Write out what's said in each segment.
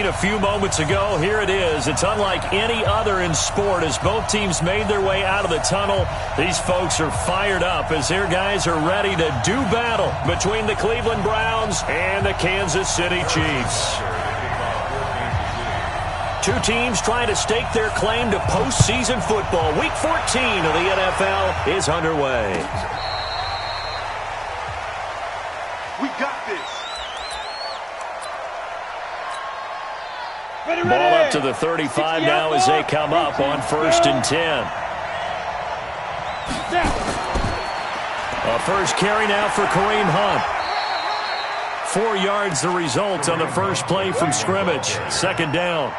a few moments ago. Here it is. It's unlike any other in sport as both teams made their way out of the tunnel. These folks are fired up as their guys are ready to do battle between the Cleveland Browns and the Kansas City Chiefs. Two teams trying to stake their claim to postseason football. Week 14 of the NFL is underway. We got this. Ball up to the 35 now as they come up on 1st and 10. A first carry now for Kareem Hunt. 4 yards the result on the first play from scrimmage. 2nd down.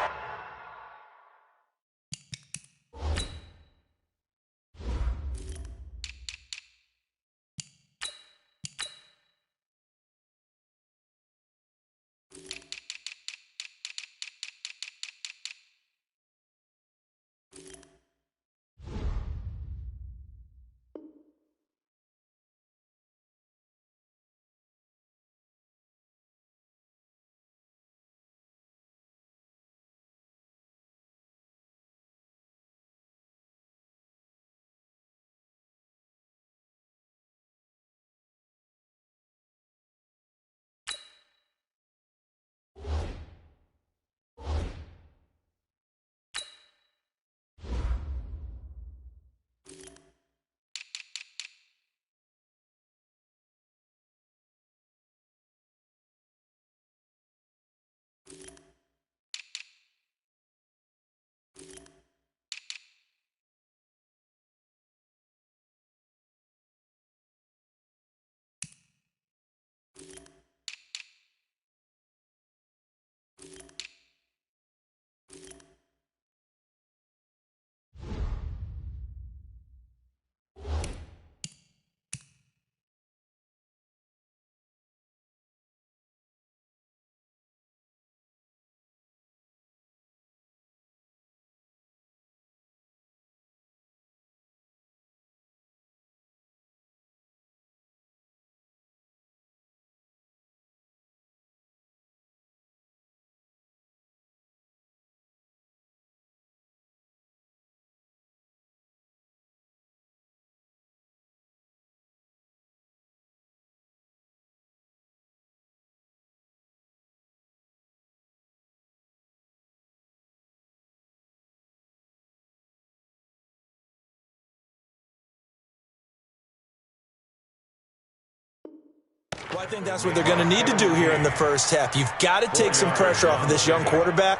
Well, I think that's what they're going to need to do here in the first half. You've got to take some pressure off of this young quarterback,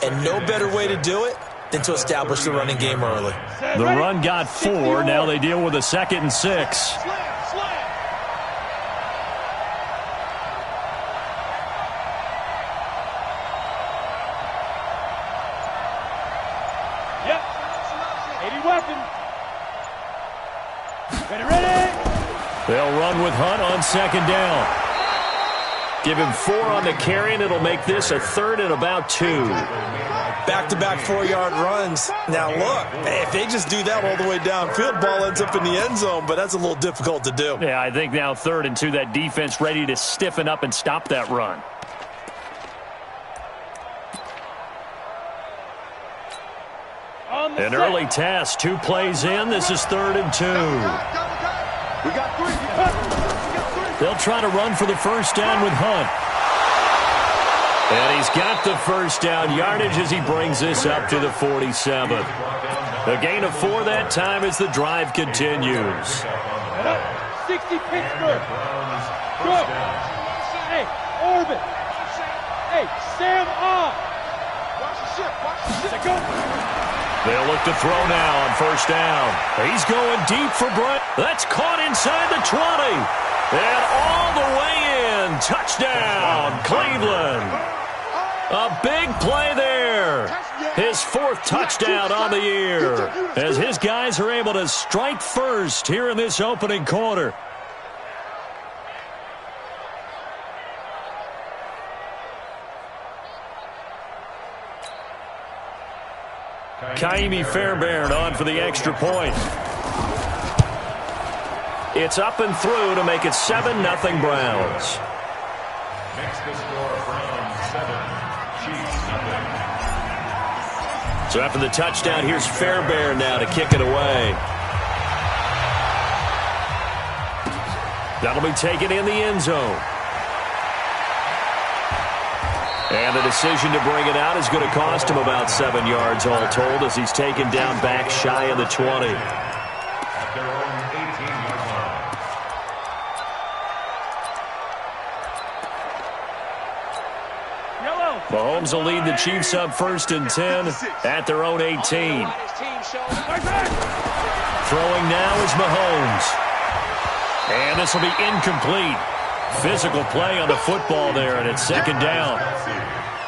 and no better way to do it than to establish the running game early. The run got 4. Now they deal with a 2nd and 6. Yep. 80 weapon. Ready. They'll run with Hunt on 2nd down. Give him 4 on the carry, and it'll make this a 3rd and about 2. Back-to-back 4-yard runs. Now, look, if they just do that all the way downfield, ball ends up in the end zone, but that's a little difficult to do. Yeah, I think now 3rd and 2, that defense ready to stiffen up and stop that run. An early test, 2 plays in. This is 3rd and 2. We got 3. They'll try to run for the first down with Hunt. And he's got the first down yardage as he brings this up to the 47. A gain of 4 that time as the drive continues. 60 Pittsburgh. Good. Hey, Orbit. Hey, Sam on. Watch the ship. Go. They'll look to throw now on first down. He's going deep for Bryant. That's caught inside the 20. And all the way in. Touchdown, Cleveland. A big play there. His 4th touchdown on the year as his guys are able to strike first here in this opening quarter. Kaimi Fairbairn on for the extra point. It's up and through to make it 7-0 Browns. Makes the score Browns 7, Chiefs So after the touchdown, here's Fairbairn now to kick it away. That'll be taken in the end zone. And the decision to bring it out is going to cost him about 7 yards all told as he's taken down back shy of the 20. Mahomes will lead the Chiefs up 1st and 10 at their own 18. Throwing now is Mahomes. And this will be incomplete. Physical play on the football there, and it's 2nd down.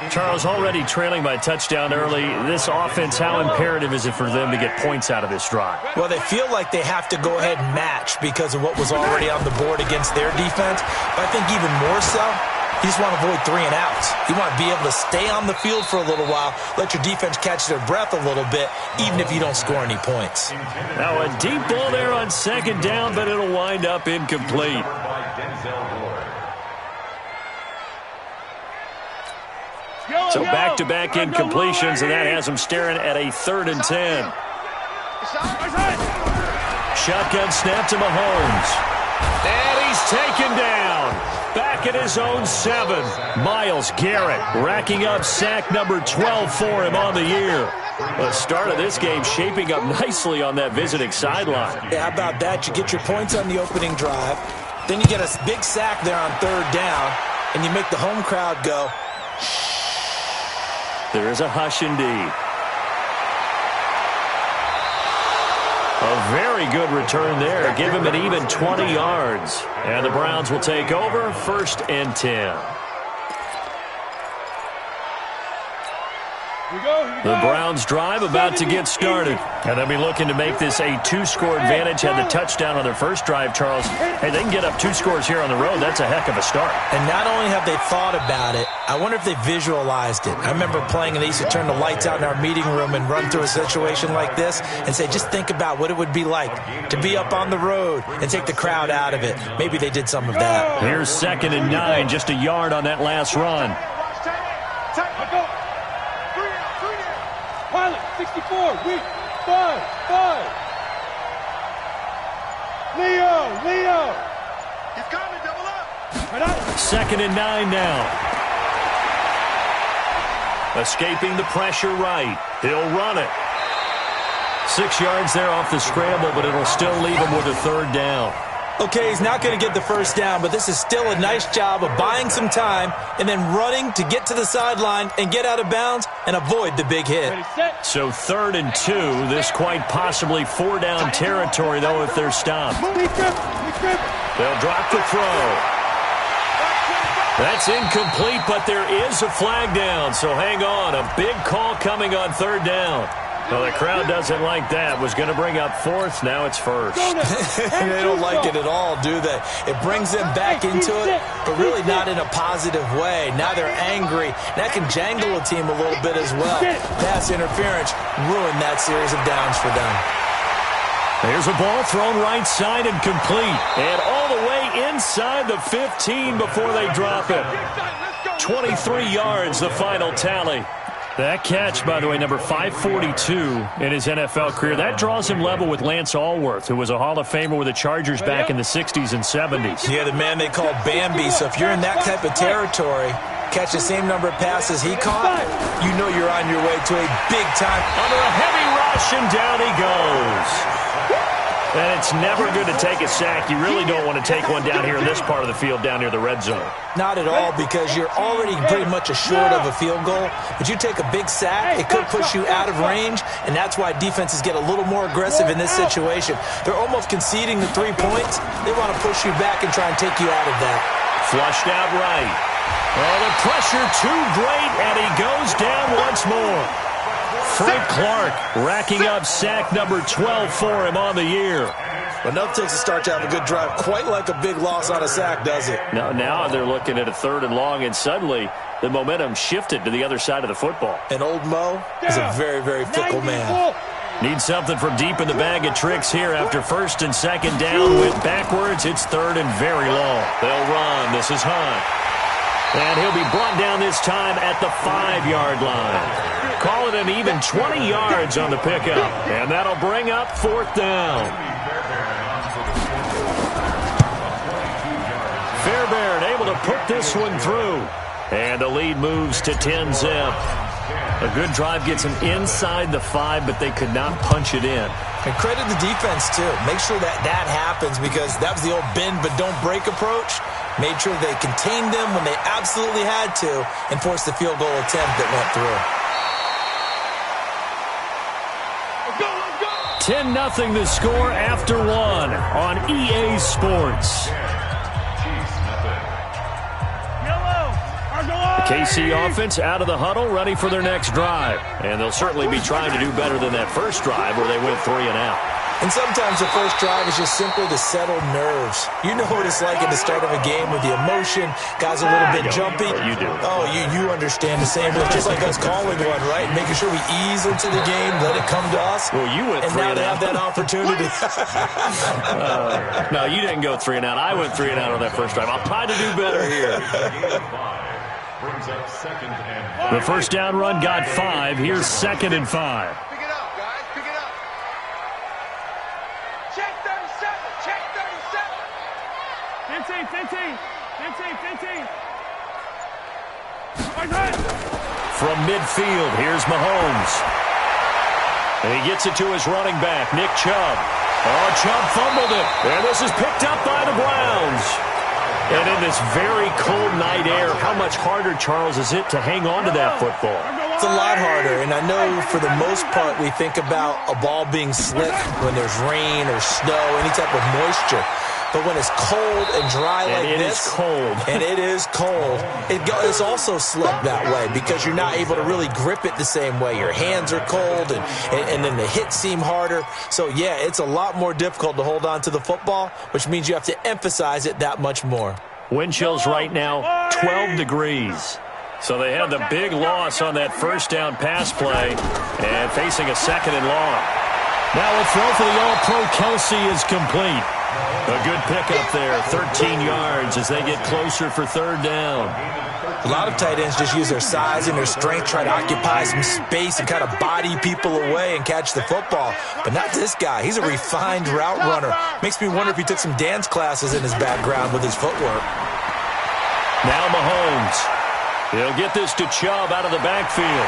Charles, already trailing by touchdown early. This offense, how imperative is it for them to get points out of this drive? Well, they feel like they have to go ahead and match because of what was already on the board against their defense. But I think even more so, you just want to avoid 3 and outs. You want to be able to stay on the field for a little while, let your defense catch their breath a little bit, even if you don't score any points. Now a deep ball there on 2nd down, but it'll wind up incomplete. So back-to-back incompletions, and that has them staring at a 3rd and 10. Shotgun snap to Mahomes. And he's taken down. Back at his own 7. Myles Garrett racking up sack number 12 for him on the year. The start of this game shaping up nicely on that visiting sideline. Yeah, how about that? You get your points on the opening drive. Then you get a big sack there on 3rd down, and you make the home crowd go, shh. There is a hush indeed. A very good return there. Give him an even 20 yards. And the Browns will take over 1st and 10. The Browns drive about to get started. And they'll be looking to make this a 2-score advantage. Had the touchdown on their first drive, Charles. Hey, they can get up 2 scores here on the road. That's a heck of a start. And not only have they thought about it, I wonder if they visualized it. I remember playing and they used to turn the lights out in our meeting room and run through a situation like this and say, just think about what it would be like to be up on the road and take the crowd out of it. Maybe they did some of that. Here's 2nd and 9, just a yard on that last run. Pilot, 64, weak, 5. Leo. He's coming, double up. 2nd and 9 now. Escaping the pressure right. He'll run it. 6 yards there off the scramble, but it'll still leave him with a 3rd down. Okay, he's not going to get the 1st down, but this is still a nice job of buying some time and then running to get to the sideline and get out of bounds and avoid the big hit. So 3rd and 2. This quite possibly 4-down territory, though, if they're stopped. They'll drop the throw. That's incomplete, but there is a flag down, so hang on. A big call coming on 3rd down. Well, the crowd doesn't like that. Was going to bring up 4th. Now it's 1st. They don't like it at all, do they? It brings them back into it, but really not in a positive way. Now they're angry. That can jangle a team a little bit as well. Pass interference ruined that series of downs for them. There's a ball thrown right side and complete. And all the way inside the 15 before they drop it. 23 yards, the final tally. That catch, by the way, number 542 in his NFL career. That draws him level with Lance Allworth, who was a Hall of Famer with the Chargers back in the 60s and 70s. Yeah, the man they called Bambi. So if you're in that type of territory, catch the same number of passes he caught, you know you're on your way to a big time. Under a heavy rush, and down he goes. And it's never good to take a sack. You really don't want to take one down here in this part of the field, down near the red zone. Not at all, because you're already pretty much assured of a field goal. But you take a big sack, it could push you out of range, and that's why defenses get a little more aggressive in this situation. They're almost conceding the 3 points. They want to push you back and try and take you out of that. Flushed out right. Oh, the pressure too great, and he goes down once more. Frank Clark racking up sack number 12 for him on the year. Enough takes a start to have a good drive. Quite like a big loss on a sack, does it? Now they're looking at a 3rd and long, and suddenly the momentum shifted to the other side of the football. And old Mo is a very, very fickle man. Needs something from deep in the bag of tricks here after 1st and 2nd down. Went backwards. It's 3rd and very long. They'll run. This is Hunt. And he'll be brought down this time at the 5-yard line. Call it an even 20 yards on the pickup. And that'll bring up 4th down. Fairbairn able to put this one through. And the lead moves to 10-zip. A good drive gets them inside the 5, but they could not punch it in. And credit the defense, too. Make sure that happens, because that was the old bend but don't break approach. Made sure they contained them when they absolutely had to and forced the field goal attempt that went through. 10-0 the score after 1 on EA Sports. The KC offense out of the huddle, ready for their next drive. And they'll certainly be trying to do better than that first drive where they went 3 and out. And sometimes the first drive is just simply to settle nerves. You know what it's like at the start of a game with the emotion. Guys are a little bit jumpy. You do. Oh, you understand the same. It's just like us calling one, right? Making sure we ease into the game, let it come to us. Well, you went 3 and out. And now they have that opportunity. No, you didn't go 3 and out. I went 3 and out on that first drive. I'll try to do better here. The first down run got 5. Here's 2nd and 5. Pick it up, guys. Pick it up. Check 37. Check 37. 15. From midfield, here's Mahomes. And he gets it to his running back, Nick Chubb. Oh, Chubb fumbled it. And this is picked up by the Browns. And in this very cold night air, how much harder, Charles, is it to hang on to that football? It's a lot harder, and I know for the most part we think about a ball being slick when there's rain or snow, any type of moisture. But when it's cold and dry like this, and it is cold, it's also slick that way because you're not able to really grip it the same way. Your hands are cold, and then the hits seem harder. So, yeah, it's a lot more difficult to hold on to the football, which means you have to emphasize it that much more. Wind chills right now, 12 degrees. So they had the big loss on that first down pass play and facing a 2nd and long. Now a throw for the All-Pro Kelsey is complete. A good pickup there, 13 yards as they get closer for 3rd down. A lot of tight ends just use their size and their strength, try to occupy some space and kind of body people away and catch the football. But not this guy. He's a refined route runner. Makes me wonder if he took some dance classes in his background with his footwork. Now Mahomes. He'll get this to Chubb out of the backfield.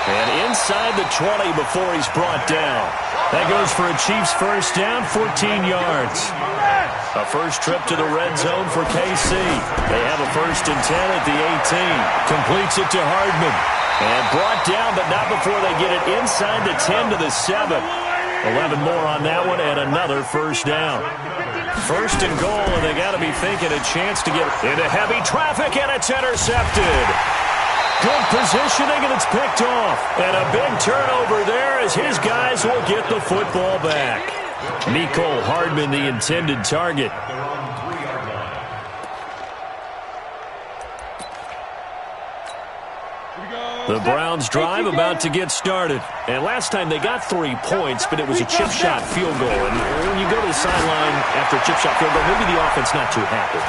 And inside the 20 before he's brought down. That goes for a Chiefs first down, 14 yards. A first trip to the red zone for KC. They have a 1st and 10 at the 18. Completes it to Hardman. And brought down, but not before they get it inside the 10 to the 7. 11 more on that one and another first down. 1st and goal, and they got to be thinking a chance to get into heavy traffic, and it's intercepted. Good positioning, and it's picked off. And a big turnover there as his guys will get the football back. Mecole Hardman, the intended target. The Browns drive about to get started. And last time they got 3 points, but it was a chip shot field goal. And when you go to the sideline after a chip shot field goal, maybe the offense not too happy.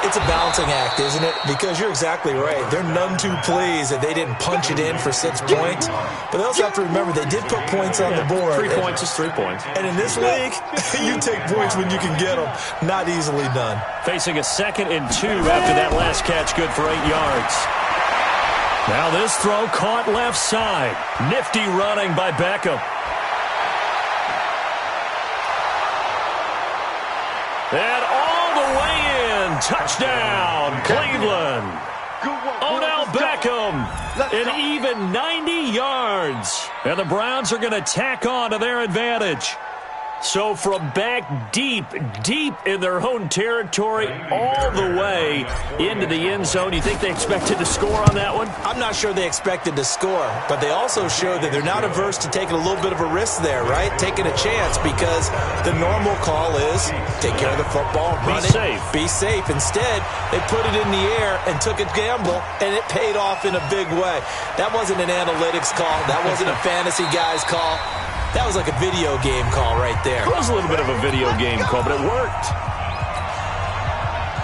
It's a balancing act, isn't it? Because you're exactly right. They're none too pleased that they didn't punch it in for 6 points. But they also have to remember they did put points on the board. 3 points is 3 points. And in this league, you take points when you can get them. Not easily done. Facing a 2nd and 2 after that last catch, good for 8 yards. Now this throw caught left side. Nifty running by Beckham. And all the way in. Touchdown, Cleveland. Odell Beckham, an even 90 yards. And the Browns are going to tack on to their advantage. So from back deep in their own territory, all the way into the end zone, you think they expected to score on that one? I'm not sure they expected to score, but they also showed that they're not averse to taking a little bit of a risk there, right? Taking a chance, because the normal call is take care of the football, run it, be safe. Instead, they put it in the air and took a gamble, and it paid off in a big way. That wasn't an analytics call. That wasn't a fantasy guy's call. That was like a video game call right there. It was a little bit of a video game call, but it worked.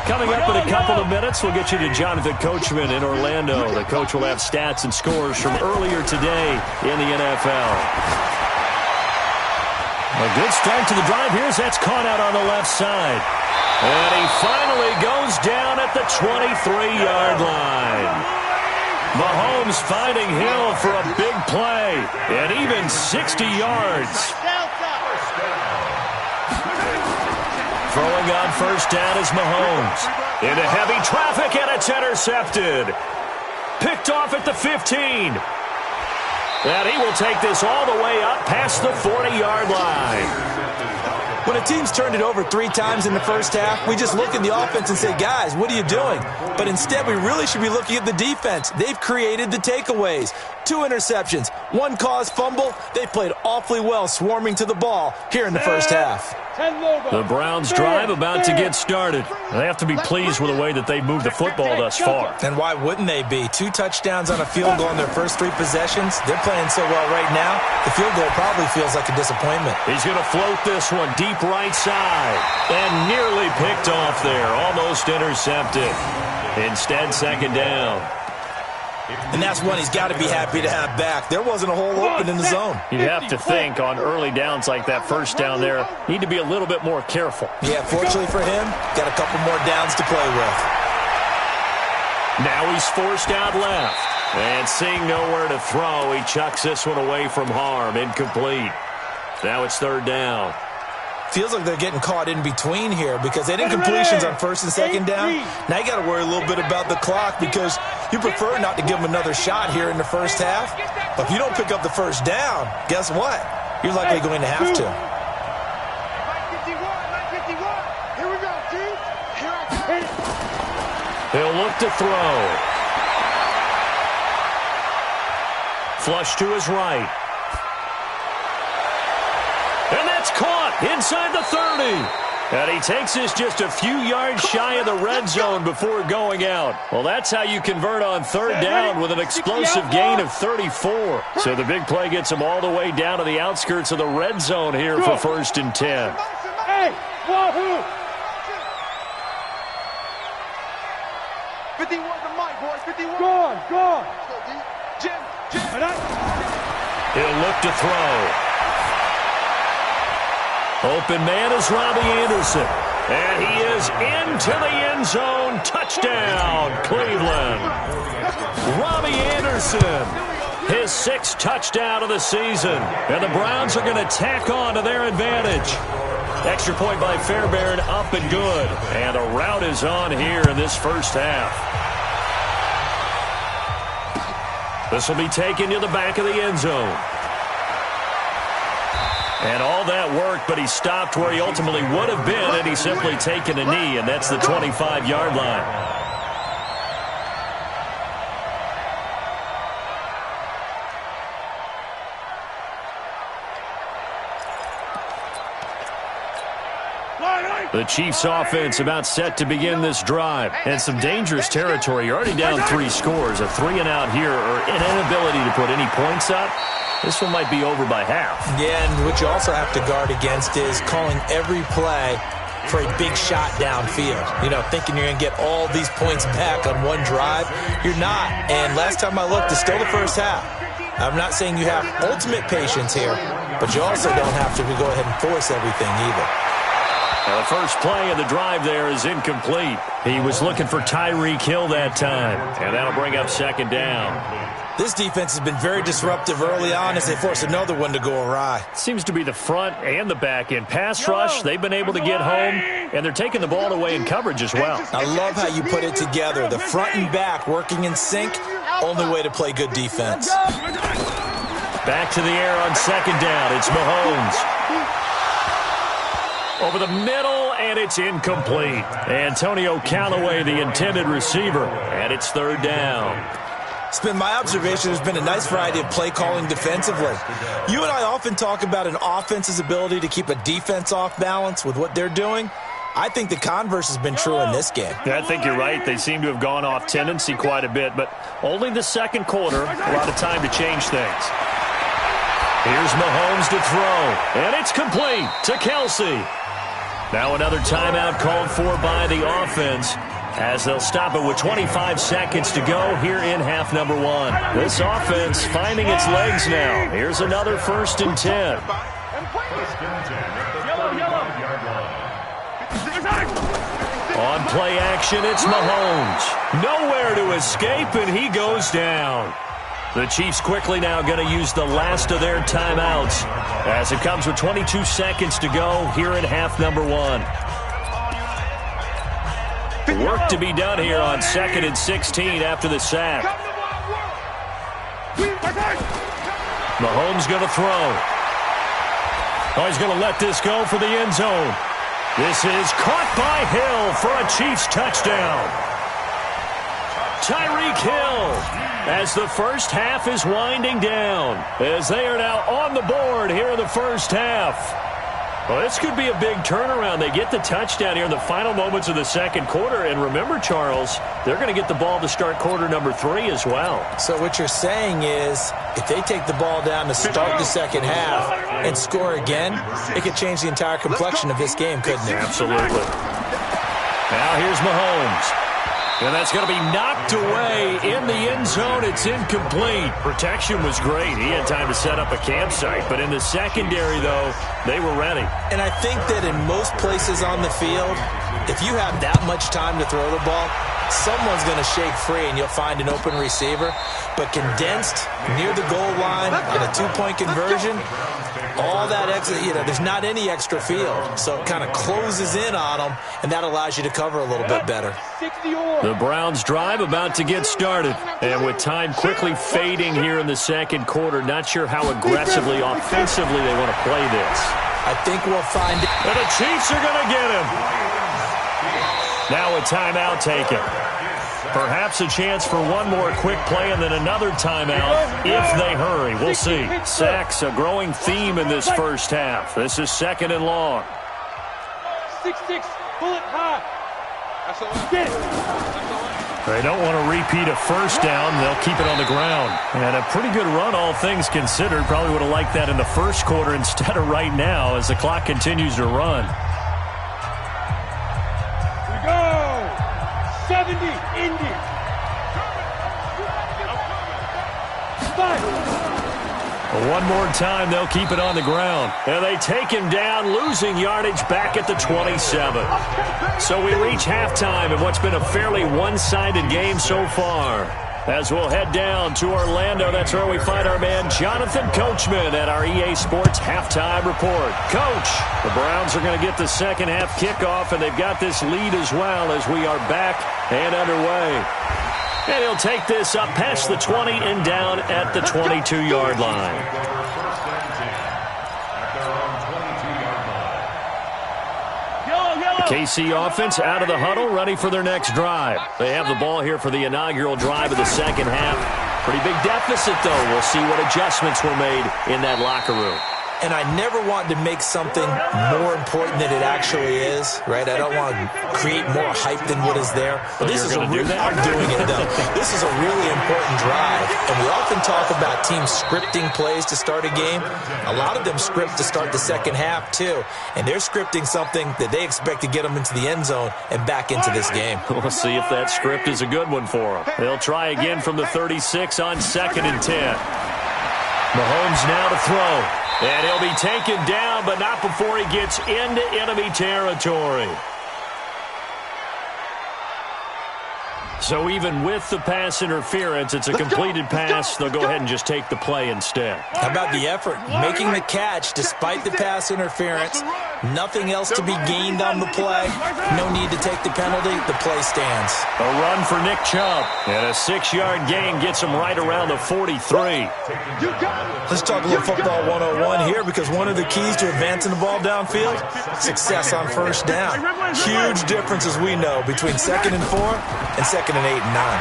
Coming up in a couple of minutes, we'll get you to Jonathan Coachman in Orlando. The coach will have stats and scores from earlier today in the NFL. A good start to the drive here as that's caught out on the left side. And he finally goes down at the 23-yard line. Mahomes finding Hill for a big play, and even 60 yards. Throwing on first down is Mahomes. Into heavy traffic, and it's intercepted. Picked off at the 15. And he will take this all the way up past the 40-yard line. When a team's turned it over 3 times in the first half, we just look at the offense and say, guys, what are you doing? But instead, we really should be looking at the defense. They've created the takeaways. 2 interceptions, 1 caused fumble. They played awfully well swarming to the ball here in the first half. The Browns drive about to get started. They have to be pleased with the way that they've moved the football thus far. And why wouldn't they be? 2 touchdowns on a field goal in their first 3 possessions. They're playing so well right now, the field goal probably feels like a disappointment. He's going to float this one deep right side. And nearly picked off there. Almost intercepted. Instead, second down. And that's one he's got to be happy to have back. There wasn't a hole open in the zone. You have to think on early downs like that first down there, need to be a little bit more careful. Yeah, fortunately for him, got a couple more downs to play with. Now he's forced out left. And seeing nowhere to throw, he chucks this one away from harm. Incomplete. Now it's third down. Feels like they're getting caught in between here because they did completions on first and second down. Now you got to worry a little bit about the clock because you prefer not to give them another shot here in the first half. But if you don't pick up the first down, guess what? You're likely going to have to. Here we go, dude. Here I come. He'll look to throw. Flush to his right. And that's caught inside the 30. And he takes this just a few yards shy of the red zone before going out. Well, that's how you convert on third down with an explosive gain of 34. So the big play gets him all the way down to the outskirts of the red zone here for first and 10. Hey, wahoo! 51 to Mike, boys. 51. Go on. Jim. He'll look to throw. Open man is Robbie Anderson. And he is into the end zone. Touchdown, Cleveland. Robbie Anderson, his 6th touchdown of the season. And the Browns are going to tack on to their advantage. Extra point by Fairbairn, up and good. And a rout is on here in this first half. This will be taken to the back of the end zone. And all that worked, but he stopped where he ultimately would have been, and he's simply taken a knee, and that's the 25-yard line. The Chiefs' offense about set to begin this drive. And some dangerous territory. You're already down 3 scores. A 3-and-out here, or an inability to put any points up. This one might be over by half. Yeah, and what you also have to guard against is calling every play for a big shot downfield. You know, thinking you're going to get all these points back on one drive. You're not. And last time I looked, it's still the first half. I'm not saying you have ultimate patience here, but you also don't have to go ahead and force everything either. Now the first play of the drive there is incomplete. He was looking for Tyreek Hill that time, and that'll bring up second down. This defense has been very disruptive early on as they force another one to go awry. Seems to be the front and the back end. Pass rush, they've been able to get home, and they're taking the ball away in coverage as well. I love how you put it together. The front and back working in sync, only way to play good defense. Back to the air on second down. It's Mahomes. Over the middle, and it's incomplete. Antonio Callaway, the intended receiver, and it's third down. It's been my observation there's been a nice variety of play calling defensively. You and I often talk about an offense's ability to keep a defense off balance with what they're doing. I think the converse has been true in this game. Yeah, I think you're right. They seem to have gone off tendency quite a bit, but only the second quarter, a lot of time to change things. Here's Mahomes to throw, and it's complete to Kelsey. Now another timeout called for by the offense as they'll stop it with 25 seconds to go here in half number one. This offense finding its legs now. Here's another 1st and 10. On play action, it's Mahomes. Nowhere to escape, and he goes down. The Chiefs quickly now going to use the last of their timeouts as it comes with 22 seconds to go here in half number one. Work to be done here on 2nd and 16 after the sack. Mahomes going to throw. Oh, he's going to let this go for the end zone. This is caught by Hill for a Chiefs touchdown. Tyreek Hill as the first half is winding down as they are now on the board here in the first half. Well, this could be a big turnaround. They get the touchdown here in the final moments of the second quarter. And remember, Charles, they're going to get the ball to start quarter number 3 as well. So what you're saying is if they take the ball down to start the second half and score again, it could change the entire complexion of this game, couldn't it? Absolutely. Now here's Mahomes. And that's going to be knocked away in the end zone. It's incomplete. Protection was great. He had time to set up a campsite. But in the secondary, though, they were ready. And I think that in most places on the field, if you have that much time to throw the ball, someone's going to shake free and you'll find an open receiver. But condensed near the goal line on a 2-point conversion, all that extra, there's not any extra field. So it kind of closes in on them, and that allows you to cover a little bit better. The Browns drive about to get started. And with time quickly fading here in the second quarter, not sure how aggressively, offensively they want to play this. I think we'll find it. And the Chiefs are going to get him. Now a timeout taken. Perhaps a chance for one more quick play and then another timeout if they hurry. We'll see. Sacks, a growing theme in this first half. This is 2nd and long. 6-6, pull it high. Get it. They don't want to repeat a first down. They'll keep it on the ground. And a pretty good run, all things considered. Probably would have liked that in the first quarter instead of right now as the clock continues to run. We go. 70, Indy. 5. One more time, they'll keep it on the ground. And they take him down, losing yardage back at the 27. So we reach halftime in what's been a fairly one-sided game so far. As we'll head down to Orlando, that's where we find our man Jonathan Coachman at our EA Sports Halftime Report. Coach, the Browns are going to get the second half kickoff, and they've got this lead as well as we are back and underway. And he'll take this up past the 20 and down at the 22-yard line. The KC offense out of the huddle, ready for their next drive. They have the ball here for the inaugural drive of the second half. Pretty big deficit, though. We'll see what adjustments were made in that locker room. And I never want to make something more important than it actually is, right? I don't want to create more hype than what is there. But this is I'm doing it, though. This is a really important drive. And we often talk about teams scripting plays to start a game. A lot of them script to start the second half, too. And they're scripting something that they expect to get them into the end zone and back into this game. We'll see if that script is a good one for them. They'll try again from the 36 on 2nd and 10. Mahomes now to throw. And he'll be taken down, but not before he gets into enemy territory. So even with the pass interference, it's a completed pass. They'll go ahead and just take the play instead. How about the effort? Making the catch despite the pass interference. Nothing else to be gained on the play. No need to take the penalty. The play stands. A run for Nick Chubb. And a 6-yard gain gets him right around the 43. Let's talk a little football 101 here, because one of the keys to advancing the ball downfield, success on first down. Huge difference, as we know, between 2nd and 4 and 2nd and 8 and 9.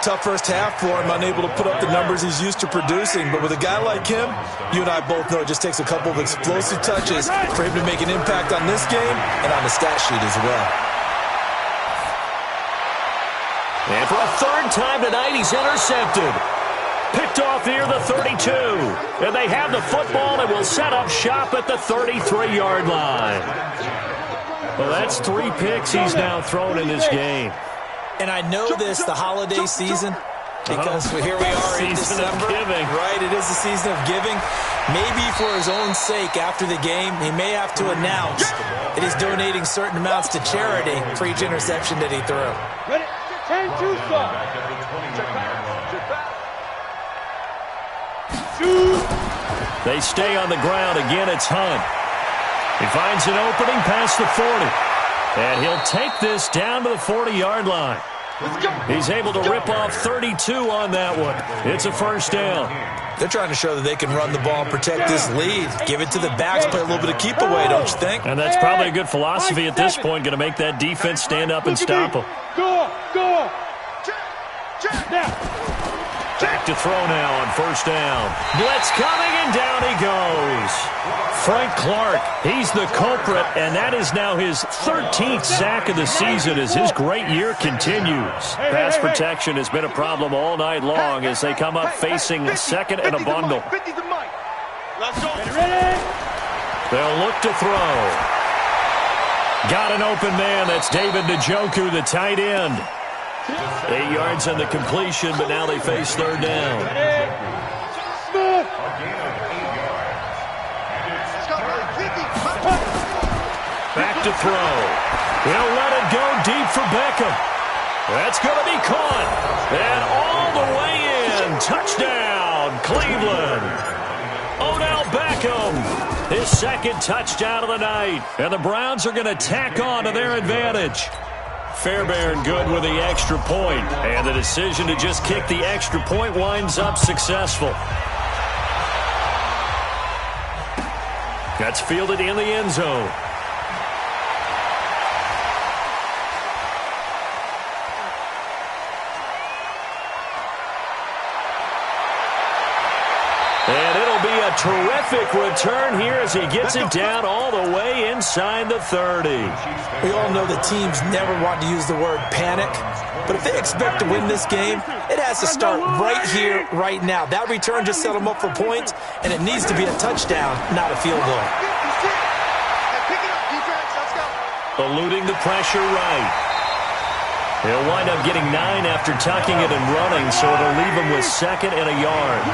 Tough first half for him, unable to put up the numbers he's used to producing. But with a guy like him, you and I both know it just takes a couple of explosive touches for him to make an impact on this game and on the stat sheet as well. And for a third time tonight, he's intercepted. Picked off near the 32. And they have the football and will set up shop at the 33-yard line. Well, that's 3 picks he's now thrown in this game. And I know this, the holiday season, because here we are in December. Right, it is the season of giving. Maybe for his own sake, after the game, he may have to announce that he's donating certain amounts to charity for each interception that he threw. Ready? 10-2, They stay on the ground. Again, it's Hunt. He finds an opening past the 40. And he'll take this down to the 40-yard line. He's able to rip off 32 on that one. It's a first down. They're trying to show that they can run the ball, protect this lead, give it to the backs, play a little bit of keep away, don't you think? And that's probably a good philosophy at this point, going to make that defense stand up and stop them. Go. Now. Back to throw now on first down. Blitz coming, and down he goes. Frank Clark, he's the culprit, and that is now his 13th sack of the season as his great year continues. Pass protection has been a problem all night long as they come up facing second and a bundle. They'll look to throw. Got an open man. That's David Njoku, the tight end. 8 yards on the completion, but now they face third down. Back to throw. He'll let it go deep for Beckham. That's going to be caught. And all the way in. Touchdown, Cleveland. Odell Beckham, his second touchdown of the night. And the Browns are going to tack on to their advantage. Fairbairn good with the extra point, and the decision to just kick the extra point winds up successful. That's fielded in the end zone. And it'll be a terrific return here as he gets it down all the way inside the 30. We all know that teams never want to use the word panic, but if they expect to win this game, it has to start right here, right now. That return just set them up for points, and it needs to be a touchdown, not a field goal. Eluding the pressure right. He'll wind up getting 9 after tucking it and running, so it'll leave him with second and a yard.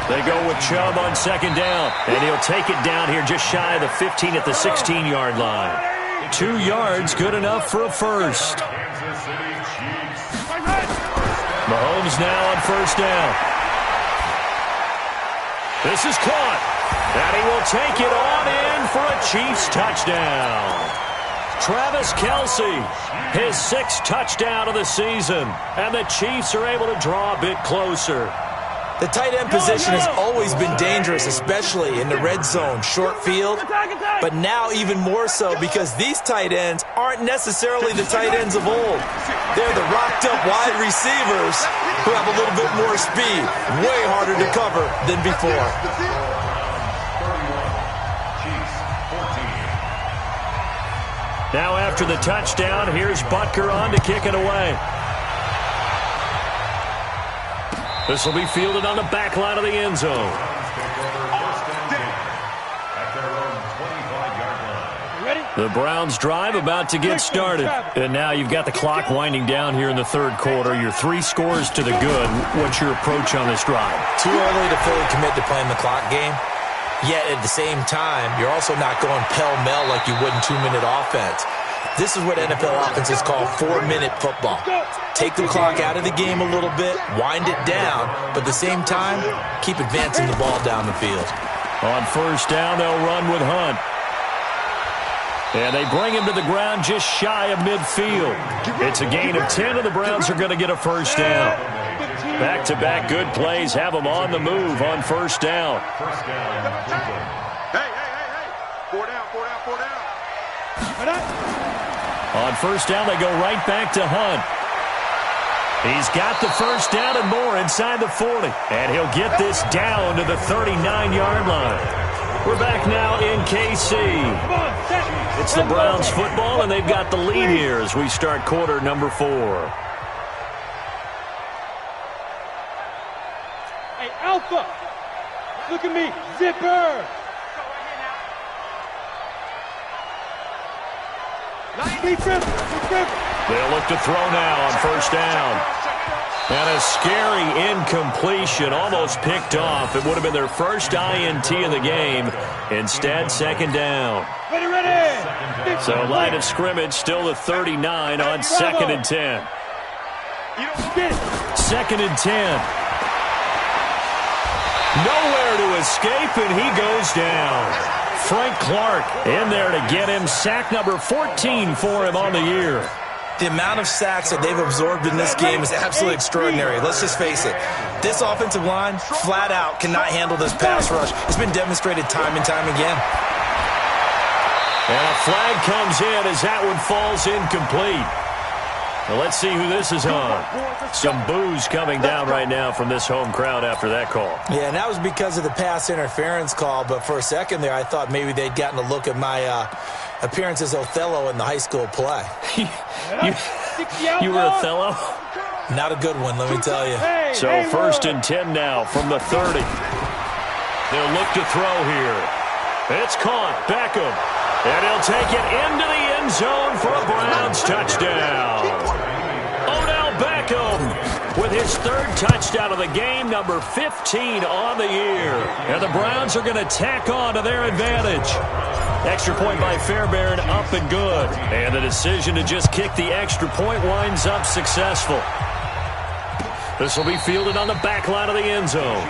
They go with Chubb on second down, and he'll take it down here just shy of the 15 at the 16-yard line. 2 yards, good enough for a first. Mahomes now on first down. This is caught, and he will take it on in for a Chiefs touchdown. Travis Kelce, his 6th touchdown of the season, and the Chiefs are able to draw a bit closer. The tight end position has always been dangerous, especially in the red zone, short field, but now even more so because these tight ends aren't necessarily the tight ends of old. They're the rocked-up wide receivers who have a little bit more speed, way harder to cover than before. Now after the touchdown, here's Butker on to kick it away. This will be fielded on the back line of the end zone. The Browns drive about to get started. And now you've got the clock winding down here in the third quarter. You're 3 scores to the good. What's your approach on this drive? Too early to fully commit to playing the clock game. Yet at the same time, you're also not going pell-mell like you would in 2-minute offense. This is what NFL offenses call 4-minute football. Take the clock out of the game a little bit, wind it down, but at the same time, keep advancing the ball down the field. On first down, they'll run with Hunt. And they bring him to the ground just shy of midfield. It's a gain of 10, and the Browns are going to get a first down. Back-to-back good plays have them on the move on first down. Hey. 4 down. On first down, they go right back to Hunt. He's got the first down and more inside the 40. And he'll get this down to the 39-yard line. We're back now in KC. It's the Browns football, and they've got the lead here as we start quarter number 4. Alpha. Look at me. Zipper. They'll look to throw now on first down. And a scary incompletion, almost picked off. It would have been their first INT of the game. Instead, second down. Ready. So line of scrimmage still the 39 on second and 10. Second and 10. Nowhere to escape, and he goes down. Frank Clark in there to get him. Sack number 14 for him on the year. The amount of sacks that they've absorbed in this game is absolutely extraordinary. Let's just face it. This offensive line, flat out, cannot handle this pass rush. It's been demonstrated time and time again. And a flag comes in as that one falls incomplete. Now let's see who this is on. Some boos coming down right now from this home crowd after that call. Yeah, and that was because of the pass interference call. But for a second there, I thought maybe they'd gotten a look at my appearance as Othello in the high school play. You were Othello? Not a good one, let me tell you. So first and 10 now from the 30. They'll look to throw here. It's caught. Beckham. And he'll take it into the end zone for a Browns touchdown. Odell Beckham with his third touchdown of the game, number 15 on the year. And the Browns are going to tack on to their advantage. Extra point by Fairbairn, up and good. And the decision to just kick the extra point winds up successful. This will be fielded on the back line of the end zone.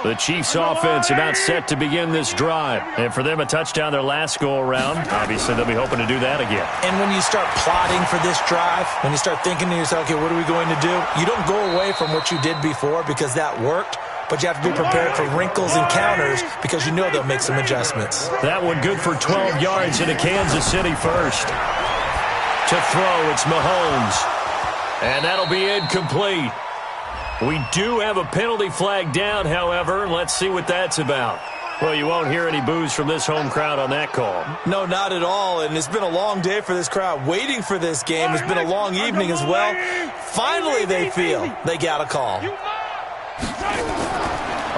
The Chiefs offense about set to begin this drive. And for them, a touchdown their last go-around. Obviously, they'll be hoping to do that again. And when you start plotting for this drive, when you start thinking to yourself, okay, what are we going to do? You don't go away from what you did before because that worked, but you have to be prepared for wrinkles and counters because you know they'll make some adjustments. That one good for 12 yards into Kansas City first. To throw, it's Mahomes. And that'll be incomplete. We do have a penalty flag down, however. Let's see what that's about. Well, you won't hear any boos from this home crowd on that call. No, not at all. And it's been a long day for this crowd. Waiting for this game. It's been a long evening as well. Finally, they feel they got a call.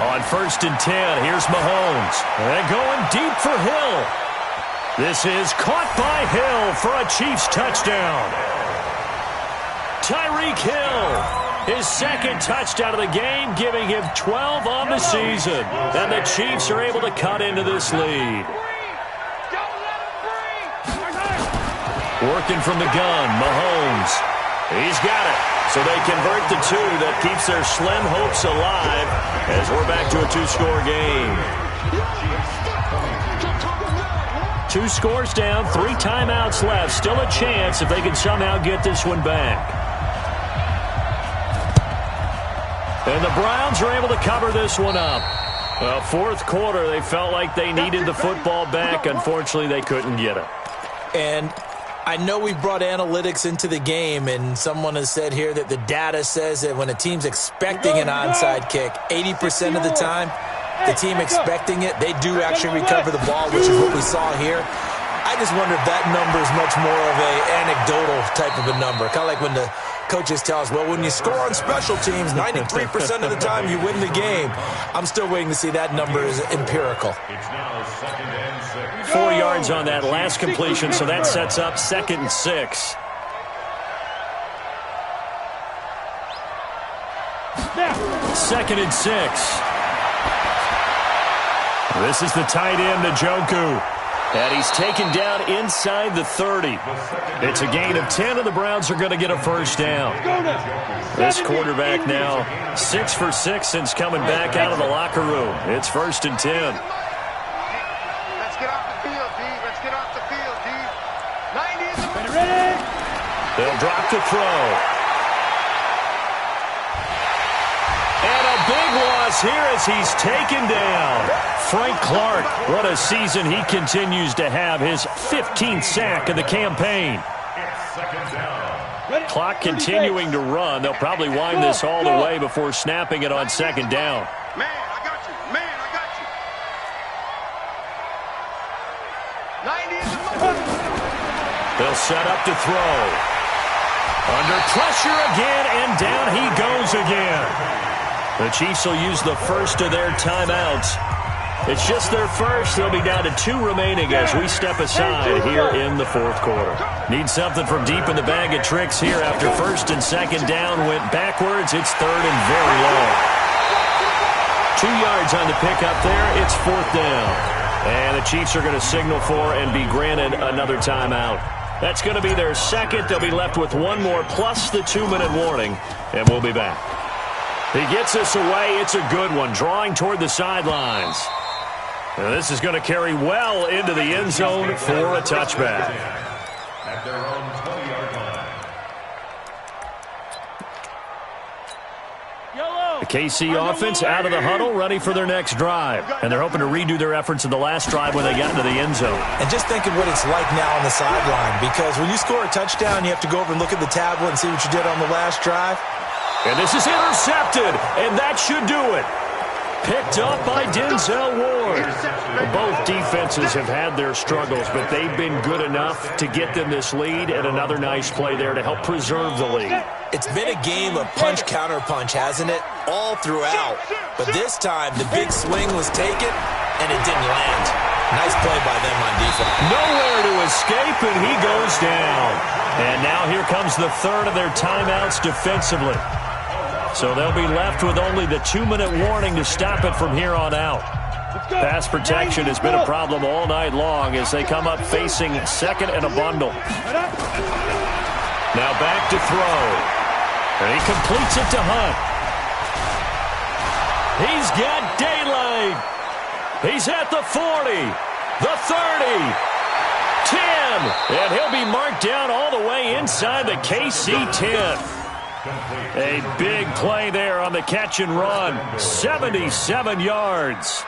On first and 10, here's Mahomes. And going deep for Hill. This is caught by Hill for a Chiefs touchdown. Tyreek Hill. His second touchdown of the game, giving him 12 on the season. And the Chiefs are able to cut into this lead. Working from the gun, Mahomes. He's got it. So they convert the two. That keeps their slim hopes alive as we're back to a two-score game. 2 scores down, 3 timeouts left. Still a chance if they can somehow get this one back. And the Browns are able to cover this one up. Well, fourth quarter, they felt like they needed the football back. Unfortunately, they couldn't get it. And I know we brought analytics into the game, and someone has said here that the data says that when a team's expecting an onside kick, 80% of the time, the team expecting it, they do actually recover the ball, which is what we saw here. I just wonder if that number is much more of an anecdotal type of a number. Kind of like when the coaches tell us, well, when you score on special teams, 93% of the time you win the game. I'm still waiting to see that number is empirical. 4 yards on that last completion, so that sets up 2nd and 6. Second and 6. This is the tight end, Njoku. And he's taken down inside the 30. It's a gain of 10, and the Browns are going to get a first down. This quarterback now 6 for 6 since coming back out of the locker room. It's 1st and 10. Let's get off the field, D. Let's get off the field, D. 90 is ready. They'll drop to throw. And a big loss here as he's taken down. Frank Clark, what a season he continues to have, his 15th sack of the campaign. Clock continuing to run. They'll probably wind this all the way before snapping it on 2nd down. Man, I got you. Man, I got you. 90 is They'll set up to throw. Under pressure again, and down he goes again. The Chiefs will use the first of their timeouts. It's just their first. They'll be down to 2 remaining as we step aside here in the fourth quarter. Need something from deep in the bag of tricks here after first and second down went backwards. It's third and very long. 2 yards on the pickup there. It's fourth down. And the Chiefs are going to signal for and be granted another timeout. That's going to be their second. They'll be left with 1 more plus the 2-minute warning, and we'll be back. He gets us away. It's a good one, drawing toward the sidelines. Now this is going to carry well into the end zone for a touchback. At their own 20-yard line. The KC offense out of the huddle, ready for their next drive. And they're hoping to redo their efforts in the last drive when they got into the end zone. And just think of what it's like now on the sideline, because when you score a touchdown, you have to go over and look at the tablet and see what you did on the last drive. And this is intercepted, and that should do it. Picked up by Denzel Ward. Both defenses have had their struggles, but they've been good enough to get them this lead, and another nice play there to help preserve the lead. It's been a game of punch-counter-punch, hasn't it? All throughout. But this time, the big swing was taken, and it didn't land. Nice play by them on defense. Nowhere to escape, and he goes down. And now here comes the third of their timeouts defensively. So they'll be left with only the 2-minute warning to stop it from here on out. Pass protection has been a problem all night long as they come up facing second and a bundle. Now back to throw. And he completes it to Hunt. He's got daylight. He's at the 40, the 30, 10, and he'll be marked down all the way inside the KC 10. A big play there on the catch and run. 77 yards.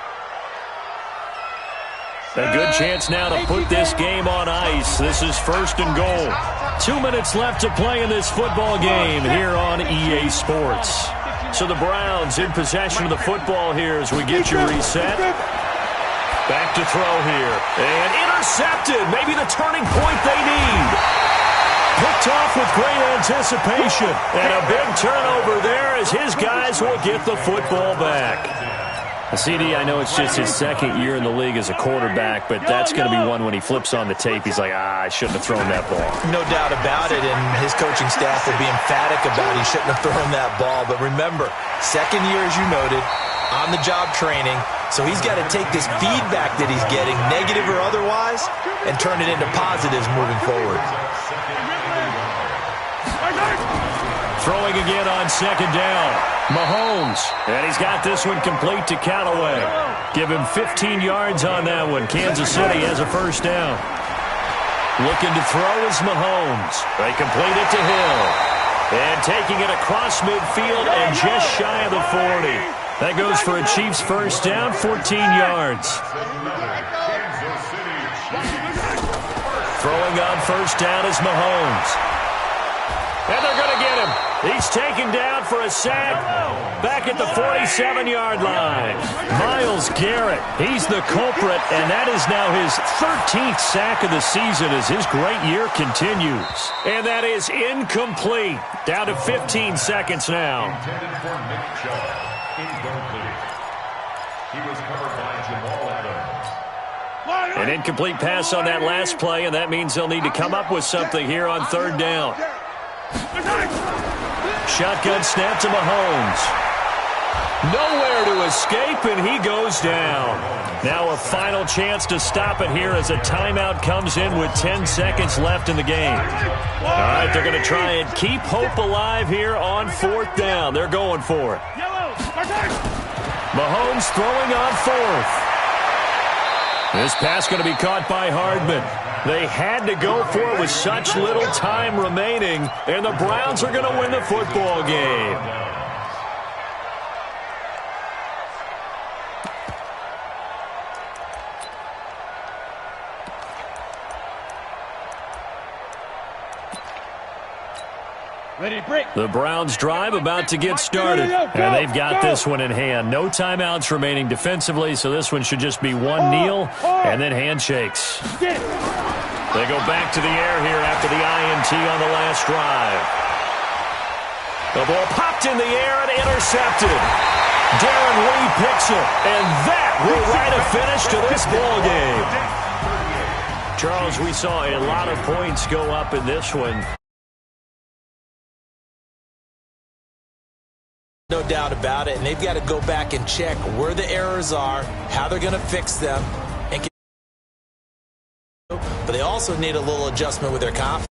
A good chance now to put this game on ice. This is first and goal. 2 minutes left to play in this football game here on EA Sports. So the Browns in possession of the football here as we get you reset. Back to throw here. And intercepted. Maybe the turning point they need. Picked off with great anticipation. And a big turnover there as his guys will get the football back. CD, I know it's just his second year in the league as a quarterback, but that's going to be one when he flips on the tape. He's like, I shouldn't have thrown that ball. No doubt about it, and his coaching staff will be emphatic about he shouldn't have thrown that ball. But remember, second year, as you noted, on-the-job training, so he's got to take this feedback that he's getting, negative or otherwise, and turn it into positives moving forward. Throwing again on second down. Mahomes. And he's got this one complete to Callaway. Give him 15 yards on that one. Kansas City has a first down. Looking to throw is Mahomes. They complete it to Hill. And taking it across midfield and just shy of the 40. That goes for a Chiefs first down, 14 yards. Throwing on first down is Mahomes. And they're going to get him. He's taken down for a sack back at the 47-yard line. Myles Garrett, he's the culprit, and that is now his 13th sack of the season as his great year continues. And that is incomplete. Down to 15 seconds now. Intended for Nick Chubb. Incomplete. He was covered by Jamal Adams. An incomplete pass on that last play, and that means they'll need to come up with something here on third down. Shotgun snap to Mahomes. Nowhere to escape, and he goes down. Now a final chance to stop it here as a timeout comes in with 10 seconds left in the game. All right, they're going to try and keep hope alive here on fourth down. They're going for it. Mahomes throwing on fourth. This pass going to be caught by Hardman. They had to go for it with such little time remaining, and the Browns are going to win the football game. Ready to break. The Browns drive about to get started, and they've got this one in hand. No timeouts remaining defensively, so this one should just be one kneel and then handshakes. They go back to the air here after the INT on the last drive. The ball popped in the air and intercepted. Darren Lee picks it, and that will write a finish to this ball game. Charles, we saw a lot of points go up in this one. No doubt about it, and they've got to go back and check where the errors are, how they're going to fix them, but they also need a little adjustment with their confidence.